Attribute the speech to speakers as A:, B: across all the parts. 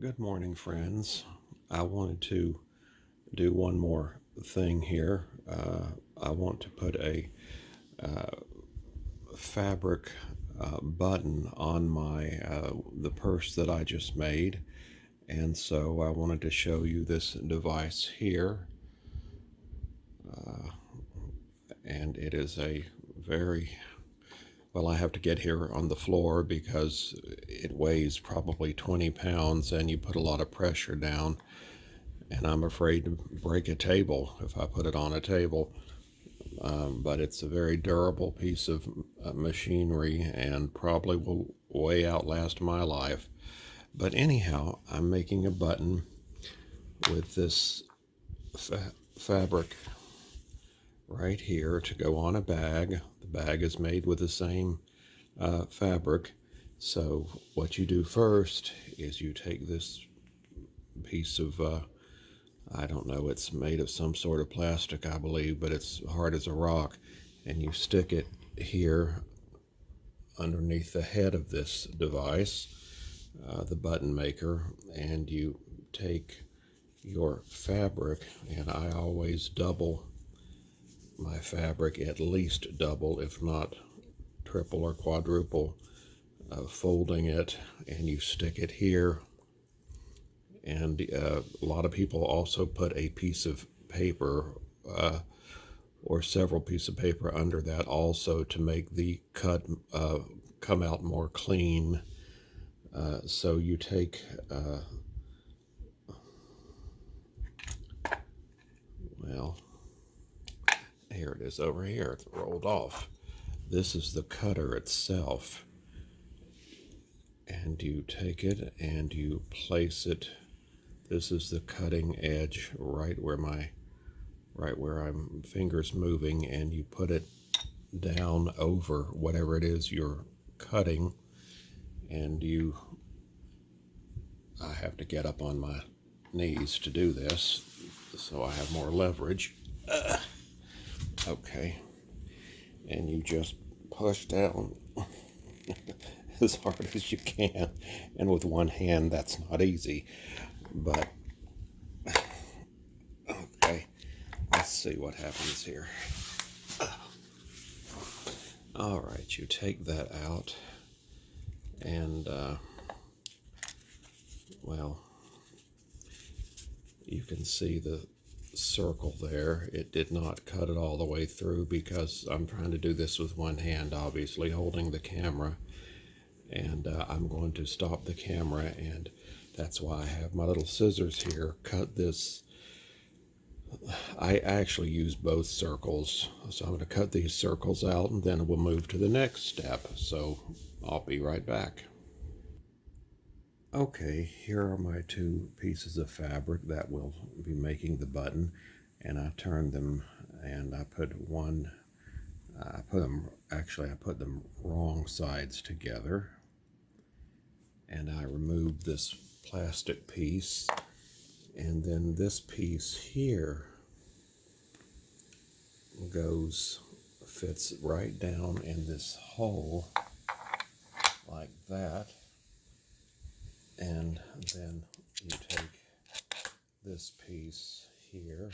A: Good morning, friends. I wanted to do one more thing here. I want to put a fabric button on my the purse that I just made, and so I wanted to show you this device here. And it is a very I have to get here on the floor because it weighs probably 20 pounds, and you put a lot of pressure down, and I'm afraid to break a table if I put it on a table. But it's a very durable piece of machinery and probably will way outlast my life. But anyhow, I'm making a button with this fabric right here to go on a bag. The bag is made with the same fabric. So what you do first is you take this piece of I don't know, it's made of some sort of plastic, I believe, but it's hard as a rock. And you stick it here underneath the head of this device, the button maker, and you take your fabric, and I always double my fabric, at least double, if not triple or quadruple, folding it, and you stick it here. And a lot of people also put a piece of paper or several pieces of paper under that also to make the cut come out more clean. So you take, well, here it is over here, it's rolled off. This is the cutter itself. And you take it and you place it. This is the cutting edge right where I'm fingers moving, and you put it down over whatever it is you're cutting, and I have to get up on my knees to do this so I have more leverage. Okay, and you just push down as hard as you can, and with one hand that's not easy, but okay, let's see what happens here. All right, you take that out, and you can see the circle there. It did not cut it all the way through because I'm trying to do this with one hand, obviously holding the camera, and I'm going to stop the camera, and that's why I have my little scissors here. Cut this. I actually use both circles, so I'm going to cut these circles out, and then we'll move to the next step. So I'll be right back. Okay, here are my two pieces of fabric that will be making the button, and I turned them, and I put them wrong sides together, and I removed this plastic piece, and then this piece here fits right down in this hole like that. And then you take this piece here.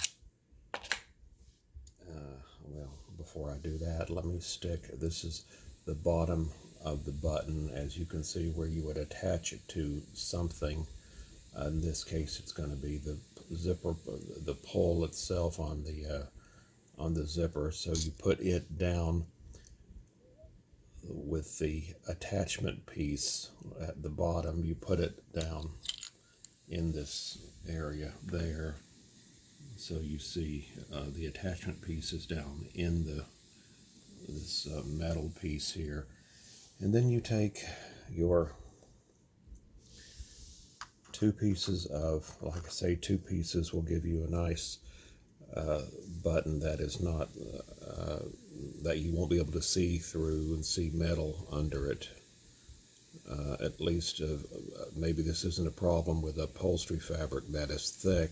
A: Before I do that, let me stick, this is the bottom of the button, as you can see, where you would attach it to something. In this case, it's going to be the zipper, the pole itself on the zipper. So you put it down with the attachment piece at the bottom. You put it down in this area there. So you see the attachment piece is down in this metal piece here. And then you take your two pieces of, like I say, two pieces will give you a nice button that is not, that you won't be able to see through and see metal under it. At least maybe this isn't a problem with upholstery fabric that is thick,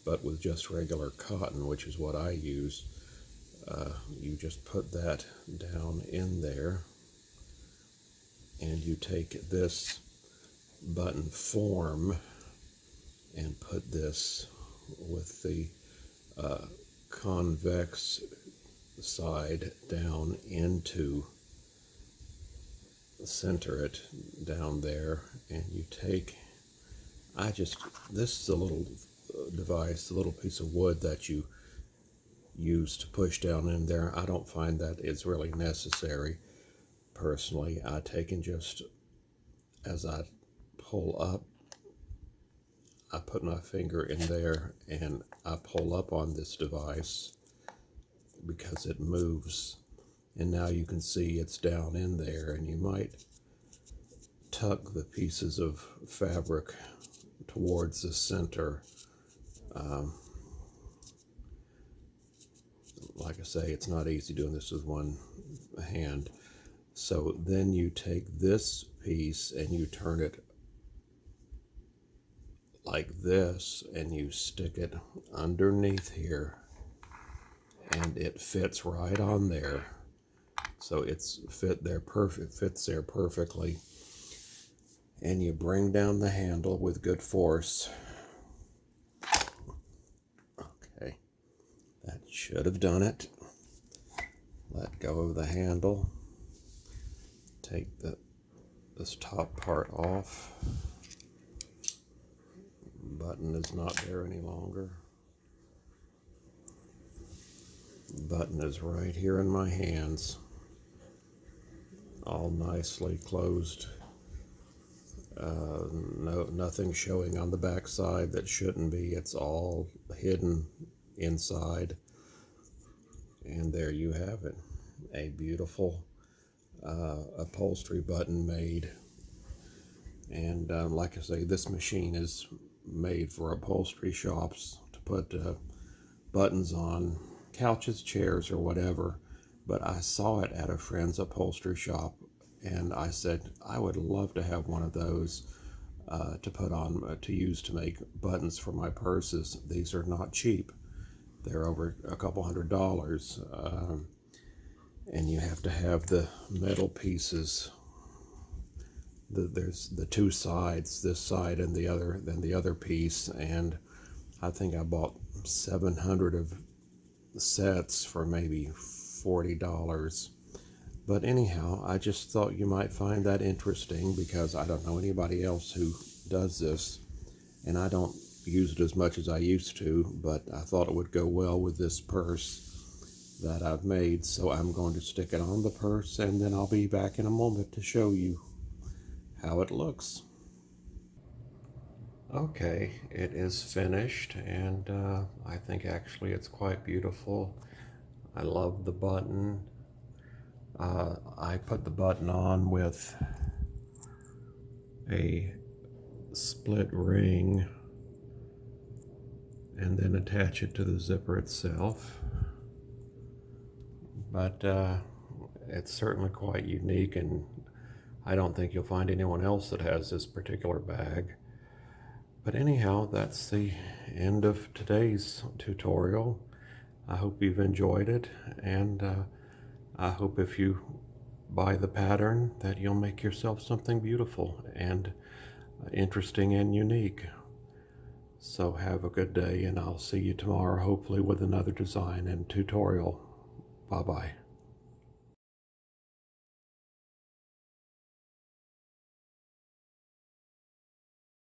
A: but with just regular cotton, which is what I use, you just put that down in there, and you take this button form and put this with the convex side down into, center it down there, and you take, this is a little device, a little piece of wood that you use to push down in there. I don't find that is really necessary personally. I take and just, as I pull up, I put my finger in there and I pull up on this device because it moves. And now you can see it's down in there, and you might tuck the pieces of fabric towards the center. Like I say, it's not easy doing this with one hand. So then you take this piece and you turn it like this, and you stick it underneath here, and it fits right on there. So it's fits there perfectly. And you bring down the handle with good force. Okay, that should have done it. Let go of the handle. Take this top part off. Button is not there any longer. Button is right here in my hands, all nicely closed. Nothing showing on the back side that shouldn't be. It's all hidden inside. And there you have it, a beautiful upholstery button made. And like I say, this machine is made for upholstery shops to put buttons on couches, chairs, or whatever. But I saw it at a friend's upholstery shop, and I said I would love to have one of those to put on, to use to make buttons for my purses. These are not cheap. They're over a couple $100, and you have to have the metal pieces. There's the two sides, this side and the other, then the other piece, and I think I bought 700 of sets for maybe $40. But anyhow, I just thought you might find that interesting, because I don't know anybody else who does this, and I don't use it as much as I used to, but I thought it would go well with this purse that I've made. So I'm going to stick it on the purse, and then I'll be back in a moment to show you how it looks. Okay, it is finished, and I think actually it's quite beautiful. I love the button. I put the button on with a split ring and then attach it to the zipper itself. But it's certainly quite unique, and I don't think you'll find anyone else that has this particular bag. But anyhow, that's the end of today's tutorial. I hope you've enjoyed it, and I hope if you buy the pattern that you'll make yourself something beautiful and interesting and unique. So have a good day, and I'll see you tomorrow, hopefully with another design and tutorial. Bye-bye.